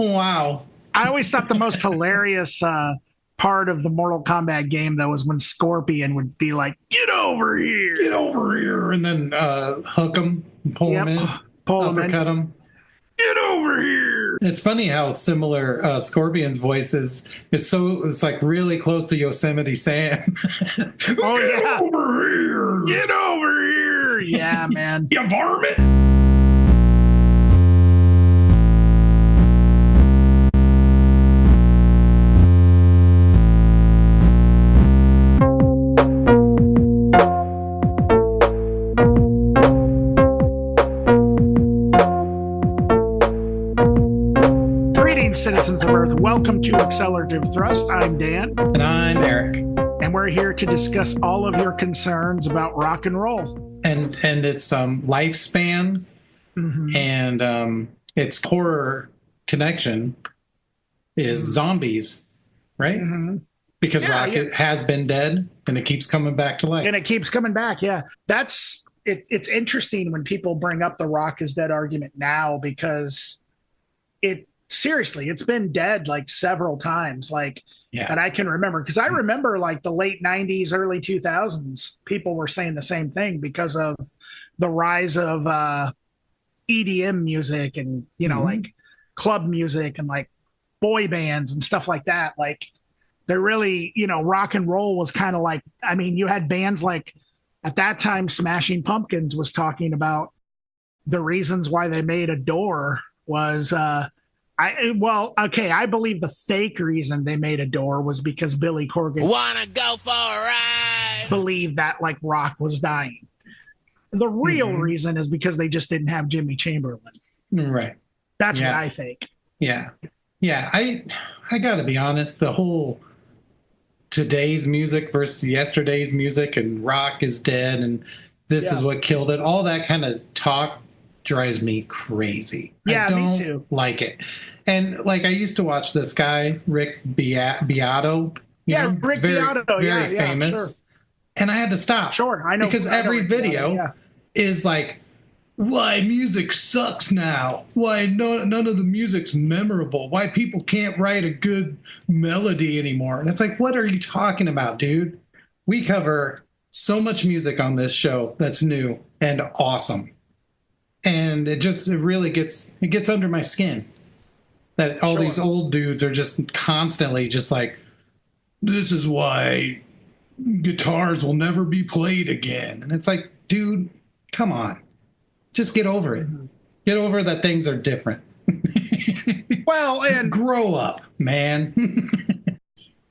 Wow. I always thought the most hilarious part of the Mortal Kombat game, though, was when Scorpion would be like, "Get over here, Get over here," and then hook him, pull him in, pull him uppercut in. him. Get over here. It's funny how similar Scorpion's voice is. It's like really close to Yosemite Sam. Oh, Get over here. Get over here. Yeah, man. You varmint. Citizens of Earth, welcome to Accelerativ Thrust. I'm Dan. And I'm Eric. And we're here to discuss all of your concerns about rock and roll. And its lifespan and its core connection is zombies, right? Because rock has been dead and it keeps coming back to life. And it keeps coming back, yeah. That's it. It's interesting when people bring up the rock is dead argument now because seriously, it's been dead like several times. And I can remember, because I remember like the late 90s, early 2000s, people were saying the same thing because of the rise of EDM music and, like club music and like boy bands and stuff like that. Like they're really, rock and roll was kind of like, I mean, you had bands like at that time, Smashing Pumpkins was talking about the reasons why they made Adore was, I believe the fake reason they made Adore was because Billy Corgan wanna go for a ride, believed that like rock was dying. The real reason is because they just didn't have Jimmy Chamberlain. Right. That's what I think. Yeah. Yeah. I gotta be honest, the whole today's music versus yesterday's music and rock is dead and this is what killed it, all that kind of talk drives me crazy. Yeah, I don't me too. like it. And like I used to watch this guy, Rick Beato. Rick Beato. Very famous. Sure. And I had to stop. Sure, I know. Because every video is like, why music sucks now. Why none of the music's memorable. Why people can't write a good melody anymore. And it's like, what are you talking about, dude? We cover so much music on this show that's new and awesome. And it really gets under my skin that all these old dudes are just constantly just like, this is why guitars will never be played again. And it's like, dude, come on, just get over it. Get over that things are different. Well, and grow up, man.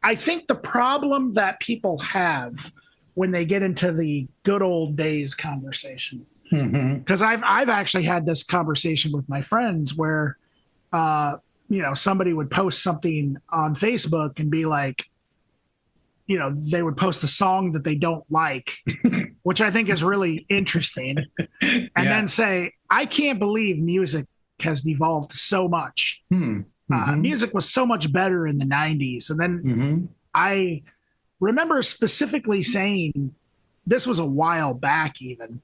I think the problem that people have when they get into the good old days conversation, because I've actually had this conversation with my friends where, somebody would post something on Facebook and be like, they would post a song that they don't like, which I think is really interesting, and then say, I can't believe music has devolved so much. Music was so much better in the 90s. And then I remember specifically saying, this was a while back even,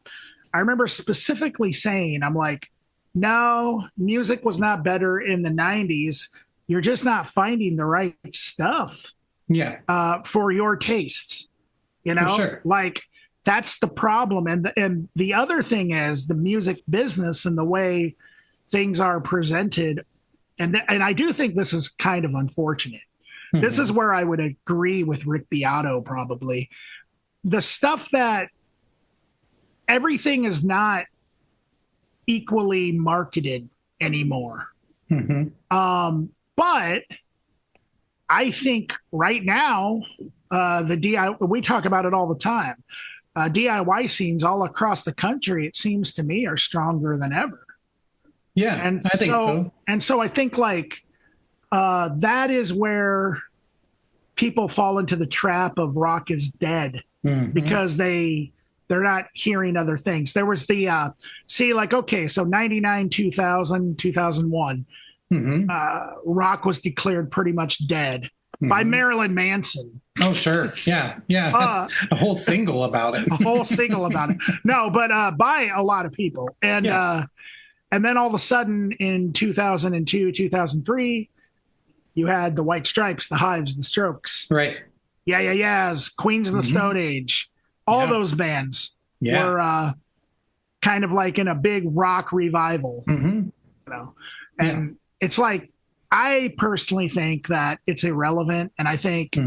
I remember specifically saying, I'm like, no, music was not better in the 90s. You're just not finding the right stuff for your tastes. For sure. Like that's the problem. And the other thing is the music business and the way things are presented. And I do think this is kind of unfortunate. This is where I would agree with Rick Beato probably. The stuff that everything is not equally marketed anymore. But I think right now, the DIY, we talk about it all the time. DIY scenes all across the country, it seems to me, are stronger than ever. Yeah, and I think so. And so I think like that is where people fall into the trap of rock is dead because they're not hearing other things. There was the so 99, 2000, 2001, rock was declared pretty much dead by Marilyn Manson. Oh, sure. Yeah. A whole single about it. No, but by a lot of people. And And then all of a sudden in 2002, 2003, you had the White Stripes, the Hives, the Strokes. Right. Yeah, yeah, yeahs, Queens of the Stone Age. All those bands were kind of like in a big rock revival. You know, and it's like, I personally think that it's irrelevant, and I think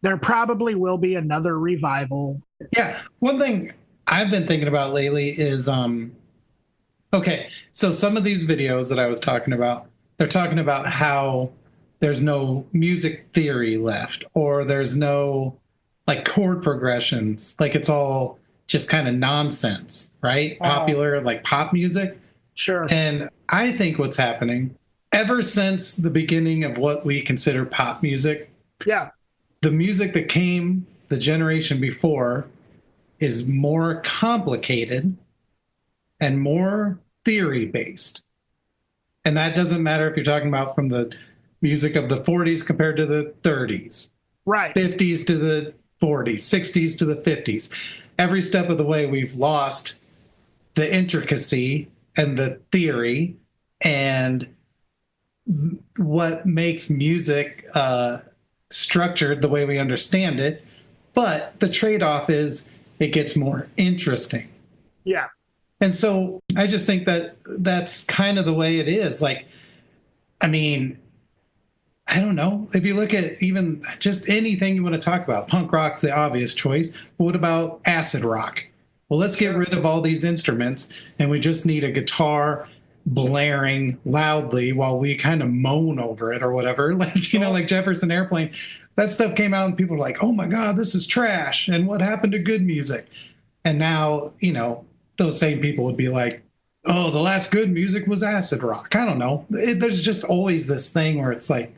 there probably will be another revival. Yeah. One thing I've been thinking about lately is okay, so some of these videos that I was talking about, they're talking about how there's no music theory left, or there's no like chord progressions, like it's all just kind of nonsense, right? Popular like pop music. Sure. And I think what's happening ever since the beginning of what we consider pop music, the music that came the generation before is more complicated and more theory based. And that doesn't matter if you're talking about from the music of the 40s compared to the 30s, right? 50s to the 40s, 60s to the 50s. Every step of the way, we've lost the intricacy and the theory and what makes music structured the way we understand it. But the trade-off is it gets more interesting. Yeah. And so I just think that that's kind of the way it is. Like, I mean, I don't know. If you look at even just anything you want to talk about, punk rock's the obvious choice. But what about acid rock? Well, let's get rid of all these instruments, and we just need a guitar blaring loudly while we kind of moan over it or whatever. Like, you know, like Jefferson Airplane. That stuff came out and people were like, oh my God, this is trash. And what happened to good music? And now, you know, those same people would be like, oh, the last good music was acid rock. I don't know. There's just always this thing where it's like,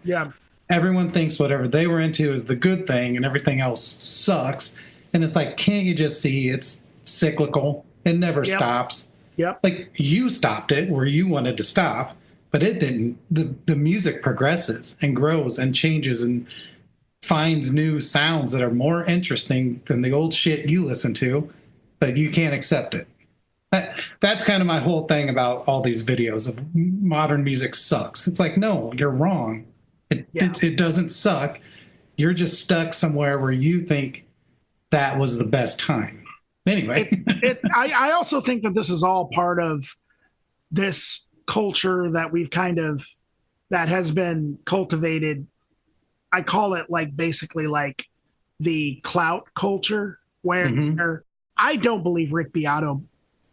everyone thinks whatever they were into is the good thing and everything else sucks. And it's like, can't you just see it's cyclical? It never stops. Like, you stopped it where you wanted to stop, but it didn't. The music progresses and grows and changes and finds new sounds that are more interesting than the old shit you listen to, but you can't accept it. That's kind of my whole thing about all these videos of modern music sucks. It's like, no, you're wrong. It doesn't suck. You're just stuck somewhere where you think that was the best time. Anyway. I also think that this is all part of this culture that we've that has been cultivated. I call it like basically like the clout culture, where I don't believe Rick Beato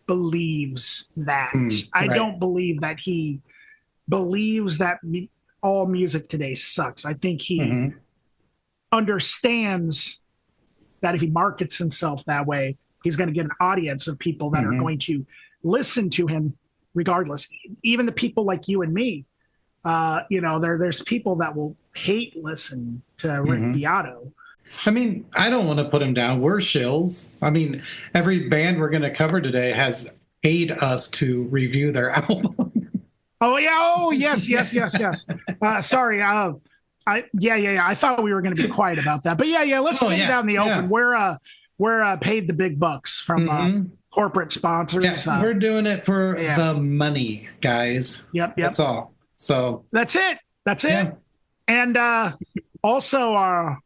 believes that. I don't believe that he believes that all music today sucks. I think he understands that if he markets himself that way, he's going to get an audience of people that are going to listen to him regardless. Even the people like you and me, you know, there's people that will listen to Rick Beato. I mean, I don't want to put him down. We're shills. I mean, every band we're going to cover today has paid us to review their album. Yes. Sorry. I thought we were going to be quiet about that, but let's get it out in the open. We're paid the big bucks from corporate sponsors. Yeah, we're doing it for the money, guys. Yep. That's all. So that's it. Yeah. And also,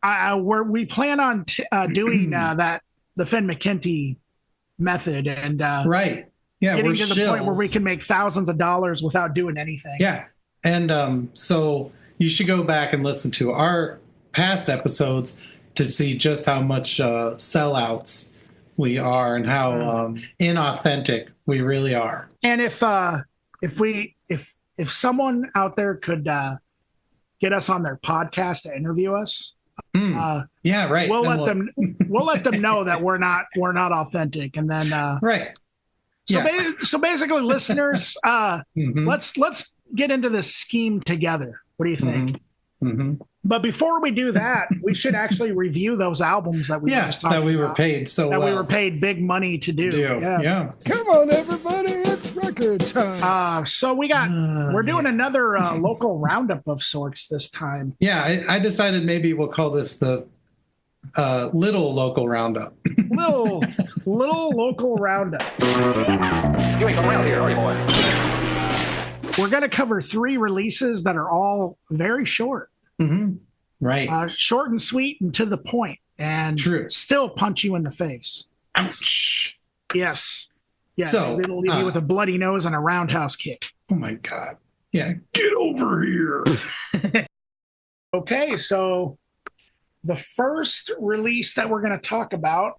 we plan on doing the Finn McKenty method, and right. Yeah, getting to the point where we can make thousands of dollars without doing anything. Yeah. And so you should go back and listen to our past episodes to see just how much sellouts we are and how inauthentic we really are. And if someone out there could get us on their podcast to interview us, yeah, right. We'll let them know that we're not authentic, and then right. So basically, listeners, let's get into this scheme together. What do you think? But before we do that, we should actually review those albums that we were paid we were paid big money to do. Yeah. Come on, everybody, it's record time. So we're doing another local roundup of sorts this time. Yeah, I decided maybe we'll call this the little local roundup. little local roundup. You ain't from around here, are you, boy? We're going to cover 3 releases that are all very short. Mm-hmm. Right. Short and sweet and to the point, and still punch you in the face. Ouch. Yes. Yeah. So it'll leave you with a bloody nose and a roundhouse kick. Oh my God. Yeah. Get over here. Okay. So the first release that we're going to talk about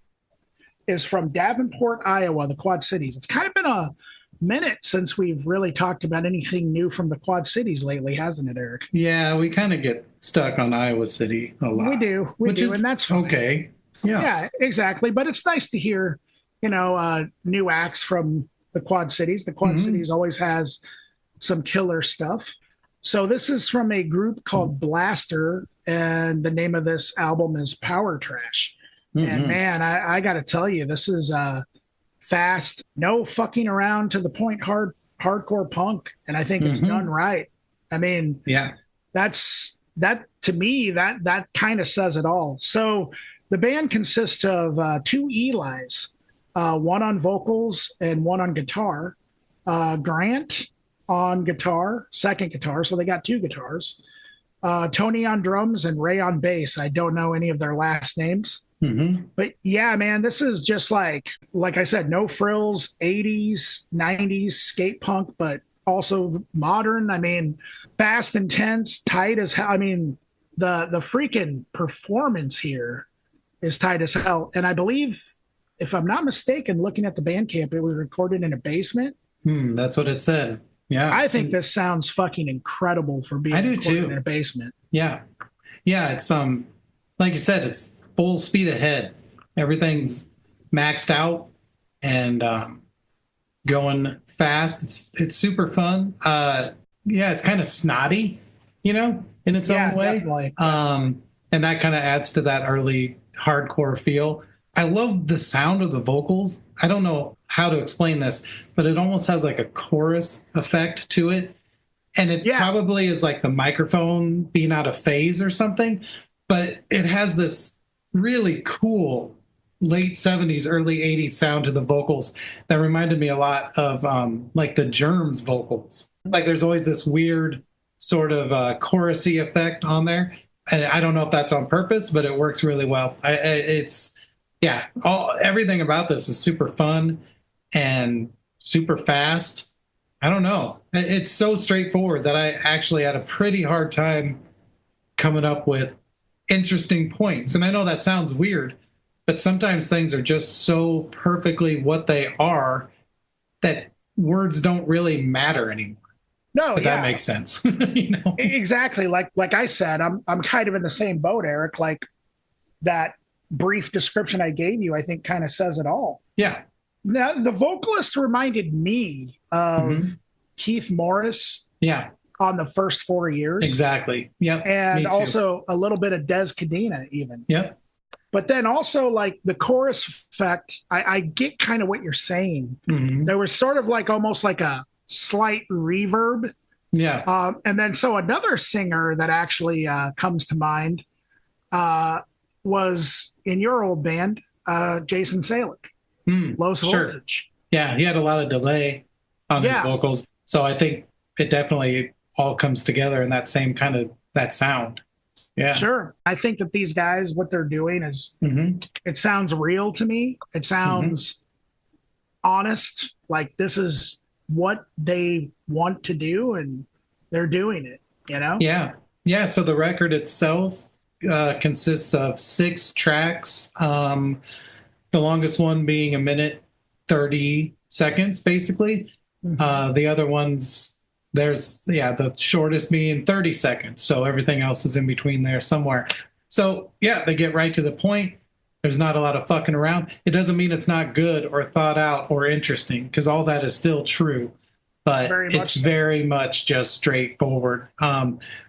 is from Davenport, Iowa, the Quad Cities. It's kind of been a minute since we've really talked about anything new from the Quad Cities lately, hasn't it, Eric? Yeah, we kind of get stuck on Iowa City a lot. We do, and that's fine. Okay. Yeah, exactly. But it's nice to hear, new acts from the Quad Cities. The Quad Cities always has some killer stuff. So this is from a group called Blaster, and the name of this album is Power Trash. And man, I got to tell you, this is fast, no fucking around, to the point, hardcore punk, and I think it's done right. I mean, that to me, that kind of says it all. So the band consists of 2 Elis, one on vocals and one on guitar. Grant on guitar, second guitar, so they got 2 guitars. Tony on drums and Ray on bass. I don't know any of their last names. But yeah, man, this is just like I said, no frills, 80s, 90s skate punk, but also modern. I mean, fast, intense, tight as hell. I mean, the freaking performance here is tight as hell. And I believe, if I'm not mistaken, looking at the Bandcamp, it was recorded in a basement. That's what it said. Yeah. I think this sounds fucking incredible for being recorded in a basement. Yeah. Yeah. It's, like you said, it's full speed ahead. Everything's maxed out and going fast. It's super fun. It's kind of snotty, in its own way. Definitely. And that kind of adds to that early hardcore feel. I love the sound of the vocals. I don't know how to explain this, but it almost has like a chorus effect to it. And it probably is like the microphone being out of phase or something, but it has this really cool late 70s, early 80s sound to the vocals that reminded me a lot of like the Germs vocals. Like there's always this weird sort of chorusy effect on there. And I don't know if that's on purpose, but it works really well. Everything about this is super fun and super fast. I don't know. It's so straightforward that I actually had a pretty hard time coming up with interesting points. And I know that sounds weird, but sometimes things are just so perfectly what they are that words don't really matter anymore. No, but that makes sense. Exactly. Like I said, I'm kind of in the same boat, Eric. Like that brief description I gave you, I think kind of says it all. Yeah. Now, the vocalist reminded me of Keith Morris. Yeah. On the first 4 years. Exactly. Yep. And also a little bit of Des Cadena even. Yep. But then also like the chorus effect, I get kind of what you're saying. There was sort of like almost like a slight reverb. Yeah. And then so another singer that actually comes to mind was in your old band, Jason Salick. Low Voltage. Yeah, he had a lot of delay on his vocals. So I think it definitely all comes together in that same kind of that sound. Yeah. Sure. I think that these guys, what they're doing is it sounds real to me. It sounds honest. Like this is what they want to do and they're doing it, Yeah. Yeah. So the record itself consists of 6 tracks. The longest one being 1minute 30 seconds, basically. The other ones, there's the shortest being 30 seconds. So everything else is in between there somewhere. So they get right to the point. There's not a lot of fucking around. It doesn't mean it's not good or thought out or interesting, because all that is still true. But it's very much just straightforward.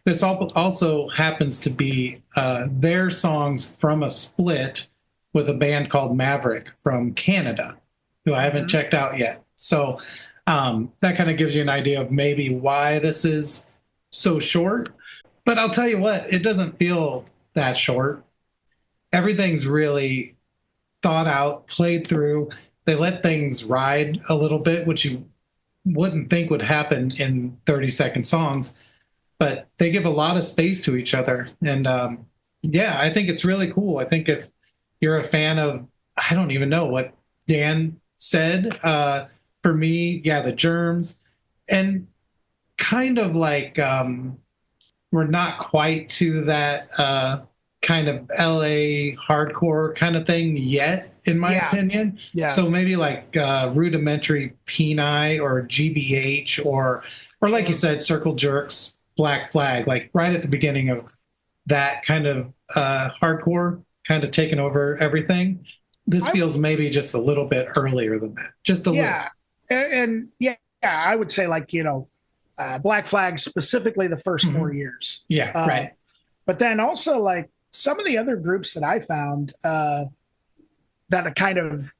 This also happens to be their songs from a split with a band called Maverick from Canada, who I haven't checked out yet. So that kind of gives you an idea of maybe why this is so short. But I'll tell you what, it doesn't feel that short. everything's really thought out, played through. They let things ride a little bit, which you wouldn't think would happen in 30-second songs, but they give a lot of space to each other. And yeah, I think it's really cool. I think if you're a fan of, I don't even know what Dan said, for me, yeah, the Germs, and kind of like we're not quite to that kind of LA hardcore kind of thing yet, in my opinion. Yeah. So maybe like Rudimentary Peni or GBH or like you said, Circle Jerks, Black Flag, like right at the beginning of that kind of hardcore, kind of taking over everything. This feels maybe just a little bit earlier than that. Just a little. And I would say like, Black Flag, specifically the first 4 years. Yeah, right. But then also like some of the other groups that I found that kind of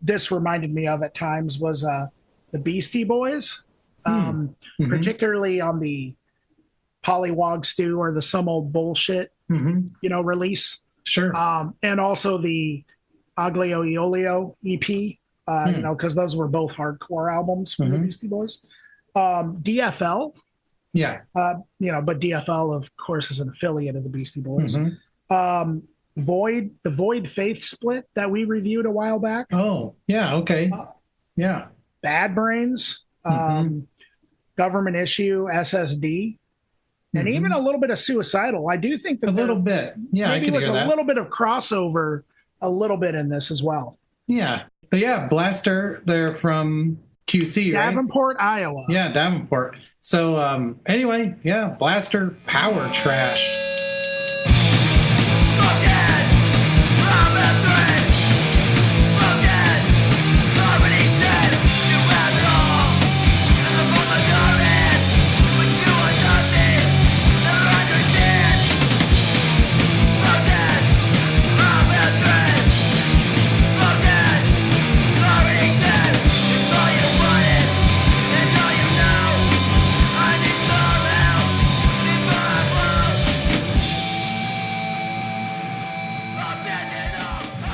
this reminded me of at times was the Beastie Boys, particularly on the Pollywog Stew or the Some Old Bullshit, release. Sure. And also the Aglio e Olio EP, because those were both hardcore albums from the Beastie Boys. DFL. Yeah. But DFL, of course, is an affiliate of the Beastie Boys. The Void Faith split that we reviewed a while back. Oh, yeah. Okay. Yeah. Bad Brains, Government Issue, SSD, and even a little bit of Suicidal. I do think that a little bit. Yeah. Maybe was a little bit of crossover, a little bit in this as well. Yeah. But yeah, Blaster, they're from QC, right? Davenport, Iowa. Yeah, Davenport. So anyway, yeah, Blaster Power Trash.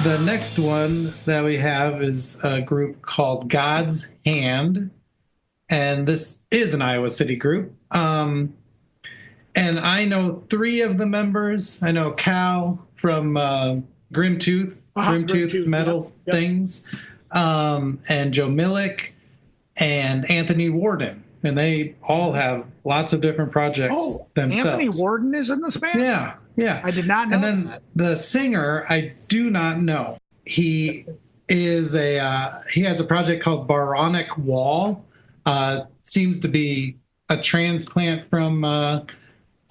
The next one that we have is a group called God's Hand, and this is an Iowa City group. And I know 3 of the members. I know Cal from Grimtooth Metal Things, and Joe Millick, and Anthony Warden. And they all have lots of different projects themselves. Anthony Warden is in this band? Yeah. Yeah. I did not know. And then the singer, I do not know. He is he has a project called Baronic Wall. Seems to be a transplant from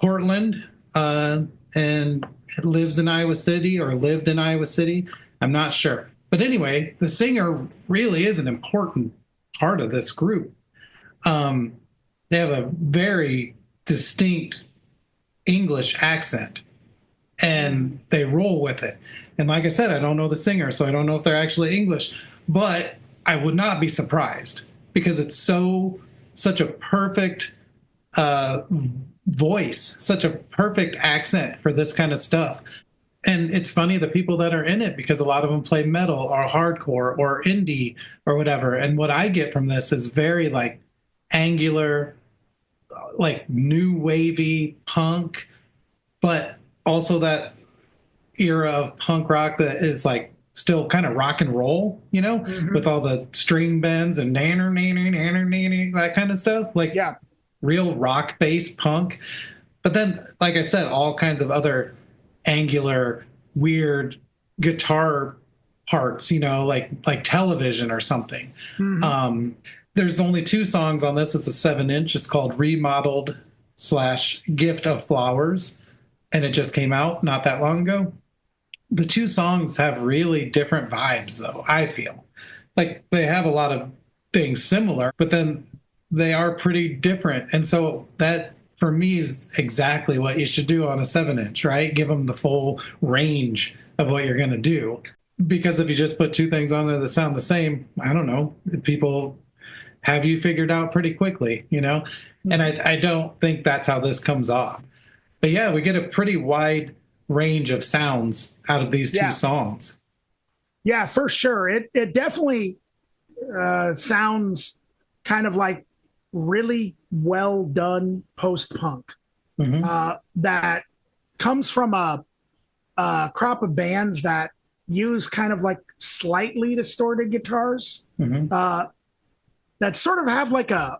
Portland, and lives in Iowa City or lived in Iowa City. I'm not sure. But anyway, the singer really is an important part of this group. They have a very distinct English accent, and they roll with it. And like I said, I don't know the singer, so I don't know if they're actually English, but I would not be surprised because it's such a perfect voice, such a perfect accent for this kind of stuff. And it's funny, the people that are in it, because a lot of them play metal or hardcore or indie or whatever. And what I get from this is very like angular, like new wavy punk, but also that era of punk rock that is like still kind of rock and roll, with all the string bends and that kind of stuff. Like, yeah, real rock based punk. But then, like I said, all kinds of other angular, weird guitar parts, like Television or something. There's only 2 songs on this. It's a 7-inch. It's called Remodeled / Gift of Flowers. And it just came out not that long ago. The 2 songs have really different vibes, though, I feel. Like, they have a lot of things similar, but then they are pretty different. And so that, for me, is exactly what you should do on a 7-inch, right? Give them the full range of what you're going to do. Because if you just put 2 things on there that sound the same, I don't know, people have you figured out pretty quickly, And I don't think that's how this comes off. But yeah, we get a pretty wide range of sounds out of these two songs. Yeah, for sure. It definitely sounds kind of like really well done post-punk that comes from a crop of bands that use kind of like slightly distorted guitars that sort of have like a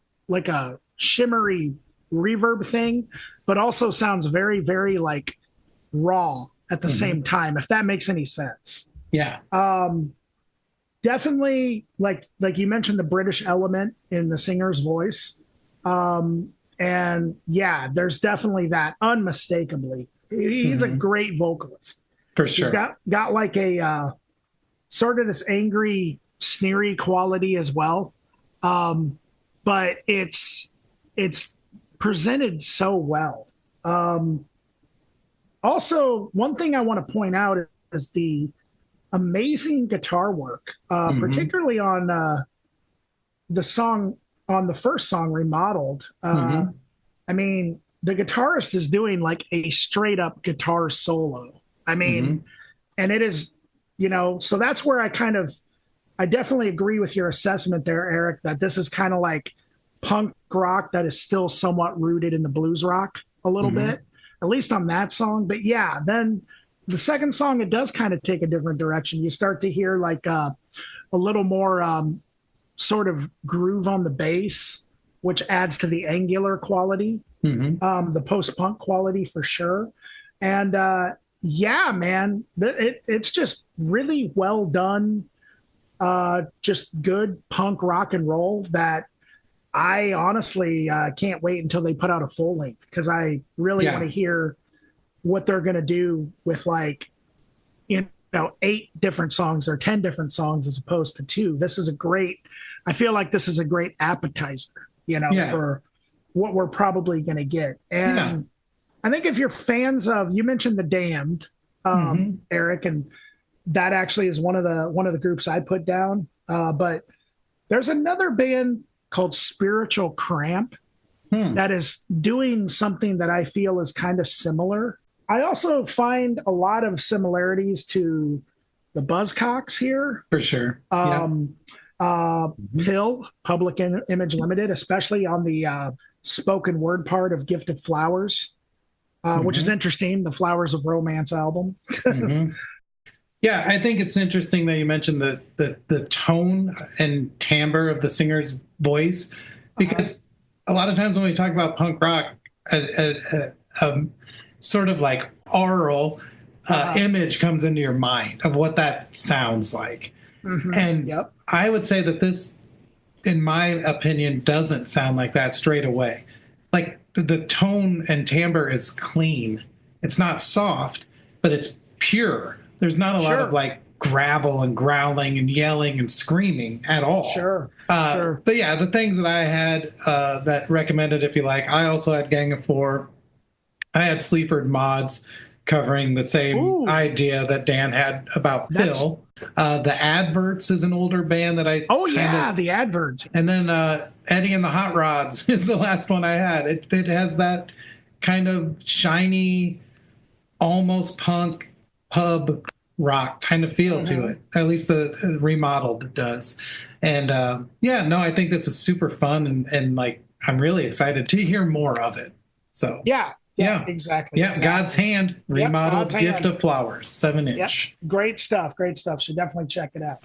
shimmery reverb thing, but also sounds very, very like raw at the same time, if that makes any sense. Yeah. Definitely like you mentioned the British element in the singer's voice. And yeah, there's definitely that unmistakably. He's a great vocalist. For sure. He's got like a sort of this angry, sneery quality as well. But it's presented so well. Also, one thing I want to point out is the amazing guitar work, particularly on the first song, Remodeled. I mean, the guitarist is doing like a straight up guitar solo. I mean, and it is, so that's where I definitely agree with your assessment there, Eric, that this is kind of like punk rock that is still somewhat rooted in the blues rock a little bit, at least on that song. But yeah, then the second song, it does kind of take a different direction. You start to hear like a little more sort of groove on the bass, which adds to the angular quality, the post-punk quality for sure. And yeah, man, it's just really well done. Just good punk rock and roll that I honestly can't wait until they put out a full length, because I really want to hear what they're going to do with 8 different songs or 10 different songs as opposed to 2. I feel like this is a great appetizer, for what we're probably going to get. And I think if you're fans of, you mentioned The Damned, Eric, and that actually is one of the groups I put down. But there's another band called Spiritual Cramp that is doing something that I feel is kind of similar. I also find a lot of similarities to the Buzzcocks here. For sure. Pill, Public Image Limited, especially on the spoken word part of Gift of Flowers, which is interesting, the Flowers of Romance album. Yeah, I think it's interesting that you mentioned the tone and timbre of the singer's voice, because a lot of times when we talk about punk rock, sort of like oral image comes into your mind of what that sounds like. And I would say that this, in my opinion, doesn't sound like that straight away. Like the tone and timbre is clean. It's not soft, but it's pure. There's not a lot of like gravel and growling and yelling and screaming at all. Sure. But yeah, the things that I had that recommended, if you like, I also had Gang of Four. I had Sleaford Mods covering the same idea that Dan had about Bill. The Adverts is an older band that I... Oh, yeah, the Adverts. And then Eddie and the Hot Rods is the last one I had. It has that kind of shiny, almost punk pub rock kind of feel to it. At least the Remodeled does. And I think this is super fun, and like I'm really excited to hear more of it. So yeah, exactly. Yeah, exactly. God's Hand, Remodeled, God's Gift Hand. of Flowers, 7-inch. Yep. Great stuff. So definitely check it out.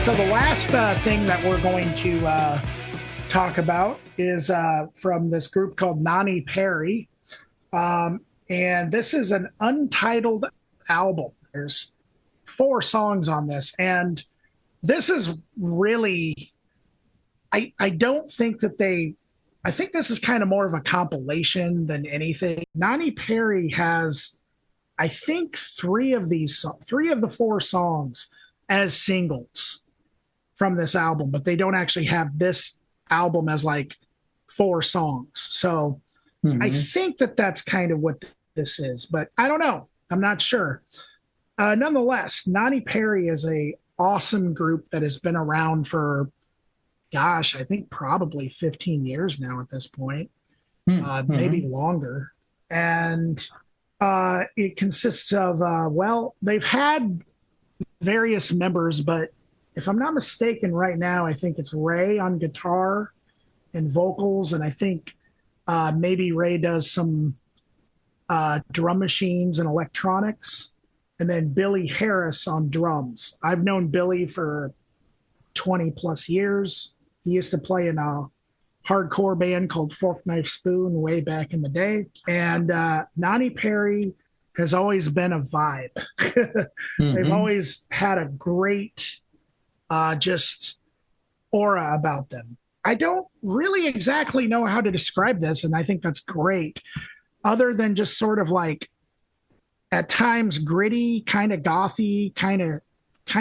So the last thing that we're going to talk about is from this group called Nonnie Parry. And this is an untitled album. There's 4 songs on this. And this is really, I don't think that I think this is kind of more of a compilation than anything. Nonnie Parry has, I think, 3 of the 4 songs as singles from this album, but they don't actually have this album as like 4 songs. So I think that that's kind of what this is, but I don't know. I'm not sure. Nonetheless, Nonnie Parry is a awesome group that has been around for, gosh, I think probably 15 years now at this point, maybe longer. And it consists of, they've had various members, but if I'm not mistaken right now, I think it's Ray on guitar and vocals. And I think maybe Ray does some drum machines and electronics. And then Billy Harris on drums. I've known Billy for 20 plus years. He used to play in a hardcore band called Fork Knife Spoon way back in the day. And Nonnie Parry has always been a vibe. They've always had a great just aura about them. I don't really exactly know how to describe this, and I think that's great, other than just sort of like at times gritty, kind of gothy, kind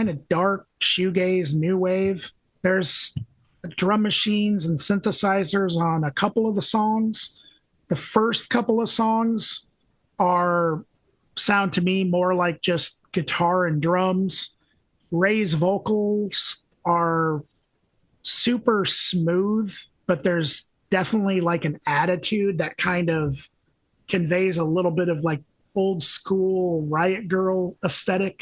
of dark shoegaze, new wave. There's drum machines and synthesizers on a couple of the songs. The first couple of songs sound to me more like just guitar and drums. Ray's vocals are super smooth, but there's definitely like an attitude that kind of conveys a little bit of like old school Riot Girl aesthetic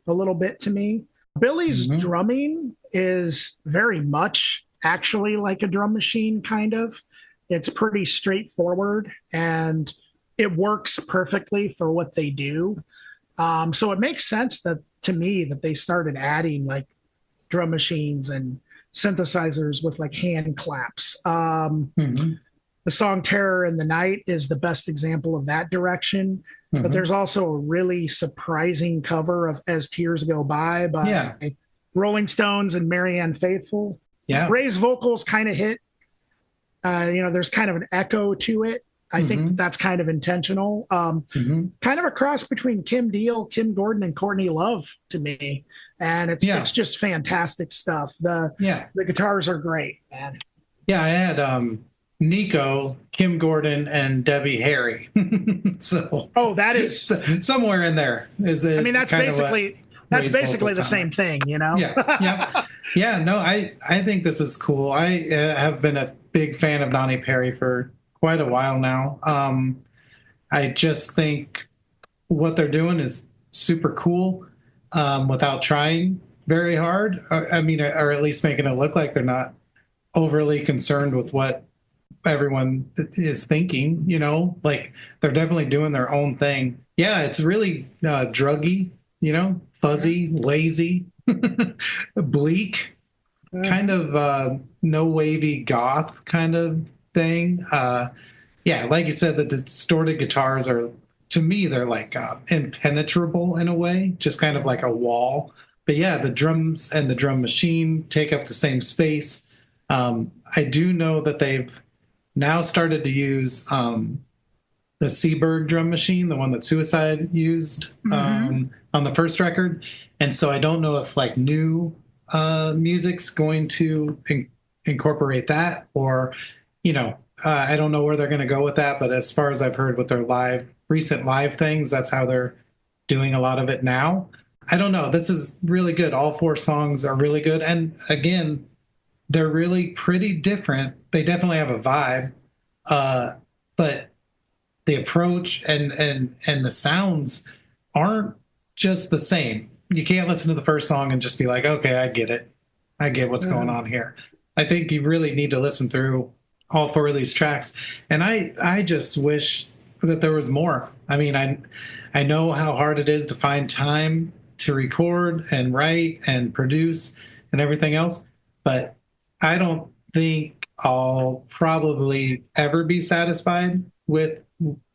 a little bit to me. Billy's drumming is very much actually like a drum machine, kind of. It's pretty straightforward and it works perfectly for what they do. So it makes sense to me that they started adding like drum machines and synthesizers with like hand claps. The song Terror in the Night is the best example of that direction. But there's also a really surprising cover of As Tears Go By Rolling Stones and Marianne Faithfull. Yeah. Ray's vocals kind of hit, there's kind of an echo to it. I think that's kind of intentional. Kind of a cross between Kim Deal, Kim Gordon, and Courtney Love to me. And it's just fantastic stuff. The guitars are great, man. Yeah, I had Nico, Kim Gordon, and Debbie Harry. So that is somewhere in there. That's basically the same thing, you know? Yeah. No, I think this is cool. I have been a big fan of Nonnie Parry for quite a while now. I just think what they're doing is super cool without trying very hard. Or at least making it look like they're not overly concerned with what everyone is thinking, like they're definitely doing their own thing. Yeah, it's really druggy, fuzzy, lazy, bleak, kind of no wavy goth kind of thing. Like you said, the distorted guitars are, to me, they're like impenetrable in a way, just kind of like a wall. But yeah, the drums and the drum machine take up the same space. I do know that they've now started to use the Seaberg drum machine, the one that Suicide used on the first record. And so I don't know if like new music's going to incorporate that, or I don't know where they're going to go with that, but as far as I've heard with their recent live things, that's how they're doing a lot of it now. I don't know. This is really good. All 4 songs are really good. And again, they're really pretty different. They definitely have a vibe, but the approach and the sounds aren't just the same. You can't listen to the first song and just be like, okay, I get it. I get what's going on here. I think you really need to listen through all 4 of these tracks. And I just wish that there was more. I know how hard it is to find time to record and write and produce. and everything else. But I don't think I'll probably ever be satisfied with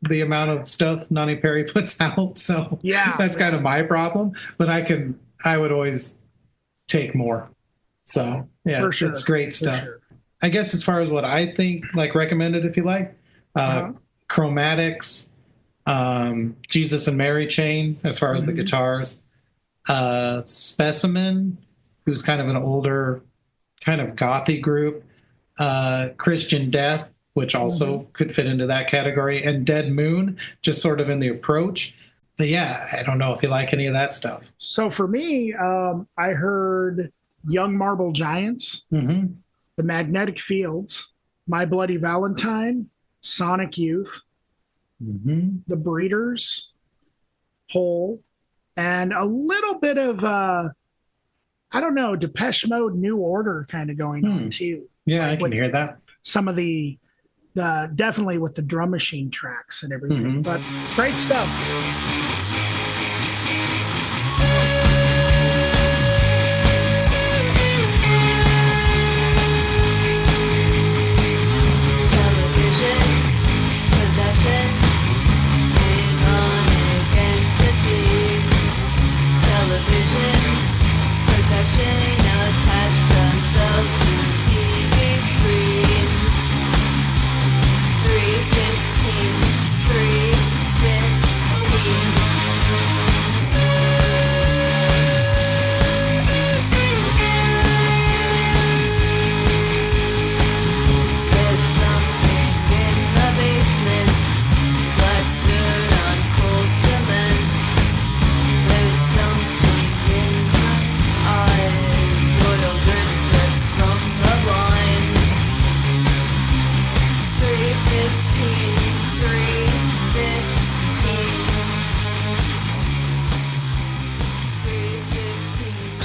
the amount of stuff Nonnie Parry puts out. So that's kind of my problem. But I would always take more. So yeah, it's great stuff. Sure. I guess as far as what I think, like recommended if you like, Chromatics, Jesus and Mary Chain, as far as the guitars, Specimen, who's kind of an older kind of gothy group, Christian Death, which also could fit into that category, and Dead Moon, just sort of in the approach. But yeah, I don't know if you like any of that stuff. So for me, I heard Young Marble Giants, The Magnetic Fields, My Bloody Valentine, Sonic Youth, The Breeders, Hole, and a little bit of, I don't know, Depeche Mode New Order kind of going on too. Yeah, like I can hear that. Some of the definitely with the drum machine tracks and everything, but great stuff.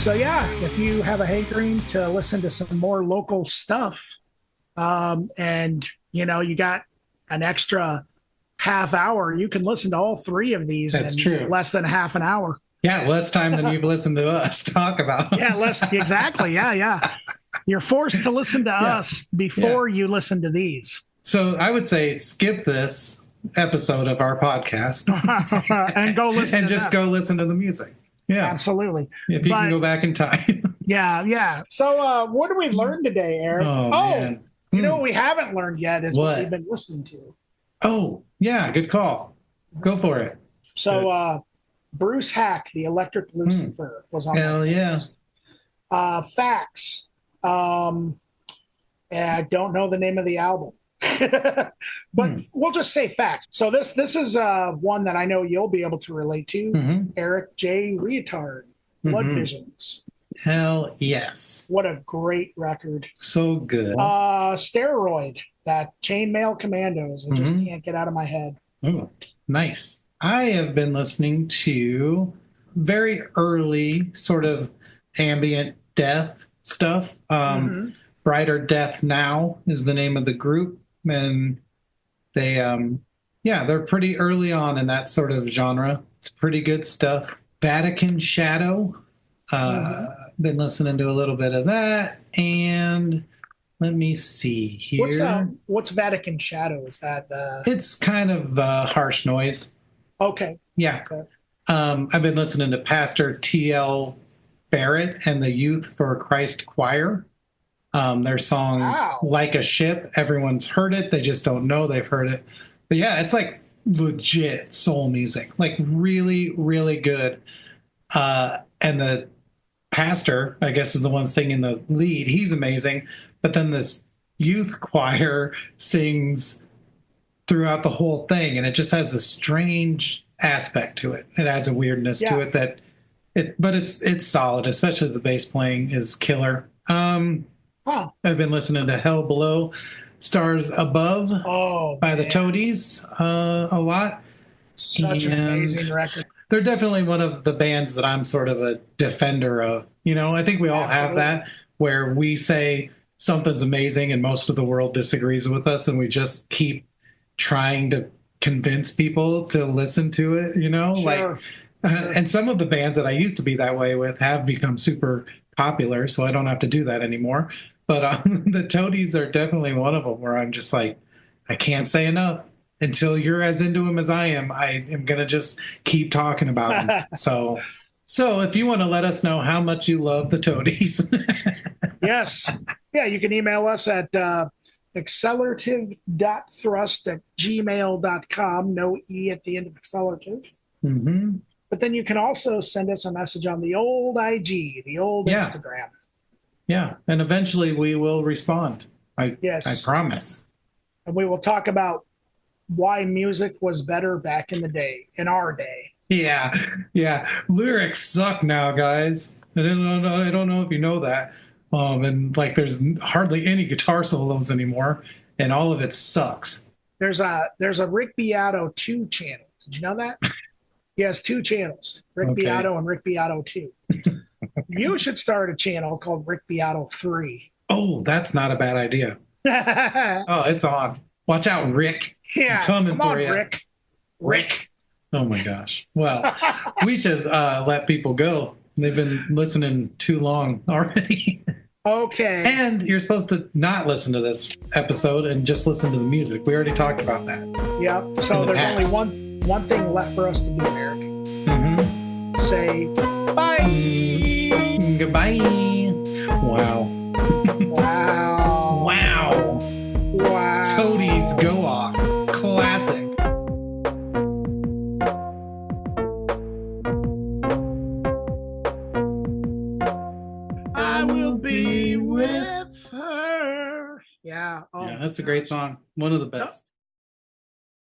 So yeah, if you have a hankering to listen to some more local stuff, and you know you got an extra half hour, you can listen to all three of these in less than half an hour. Yeah, less time than you've listened to us talk about. Yeah, exactly. Yeah. You're forced to listen to us before you listen to these. So I would say skip this episode of our podcast and go listen and just go listen to the music. Yeah, absolutely. If you can go back in time. Yeah. So what did we learn today, Eric? Man. You know what we haven't learned yet is what we've been listening to. Oh, yeah, good call. Go for it. So Bruce Hack, the Electric Lucifer, was on Hell yeah. Facts. I don't know the name of the album. But we'll just say Facts. So this is one that I know you'll be able to relate to. Eric J. Retard, Blood Visions. Hell yes. What a great record. So good. Steroid, that Chainmail Commandos. I just can't get out of my head. Oh, nice. I have been listening to very early sort of ambient death stuff. Brighter Death Now is the name of the group. And they, they're pretty early on in that sort of genre. It's pretty good stuff. Vatican Shadow. Been listening to a little bit of that. And let me see here. What's Vatican Shadow? Is that? It's kind of harsh noise. Okay. Yeah. Okay. I've been listening to Pastor T.L. Barrett and the Youth for Christ Choir. Their song Like a Ship. Everyone's heard it. They just don't know they've heard it. But yeah, it's like legit soul music. Like really, really good. And the pastor, I guess, is the one singing the lead. He's amazing. But then this youth choir sings throughout the whole thing. And it just has a strange aspect to it. It adds a weirdness to it but it's solid, especially the bass playing is killer. I've been listening to Hell Below, Stars Above by the Toadies a lot. Such an amazing record. They're definitely one of the bands that I'm sort of a defender of. You know, I think we all have that where we say something's amazing and most of the world disagrees with us and we just keep trying to convince people to listen to it, you know? Sure. And some of the bands that I used to be that way with have become super popular, so I don't have to do that anymore. But the toadies are definitely one of them where I'm just like, I can't say enough. Until you're as into him as I am gonna just keep talking about him. So if you want to let us know how much you love the toadies, Yes. Yeah, you can email us at accelerativ.thrust@gmail.com. No E at the end of accelerative. mm-hmm. But then you can also send us a message on the old IG, the old Instagram. Yeah, and eventually we will respond. I promise. And we will talk about why music was better back in the day, in our day. Yeah. Lyrics suck now, guys. I don't know if you know that. And like, there's hardly any guitar solos anymore, and all of it sucks. There's a Rick Beato 2 channel. Did you know that? He has 2 channels, Rick Beato and Rick Beato 2. You should start a channel called Rick Beato 3. Oh, that's not a bad idea. Oh, it's on. Watch out, Rick. Yeah, come on, you. Rick. Oh my gosh. Well, we should let people go. They've been listening too long already. Okay. And you're supposed to not listen to this episode and just listen to the music. We already talked about that. Yep. So there's only one thing left for us to do, Eric. Mm-hmm. Say bye. Goodbye. Wow. Wow. Toadies go off. Classic. I will be with her. Yeah. Oh, yeah, that's a great song. One of the best.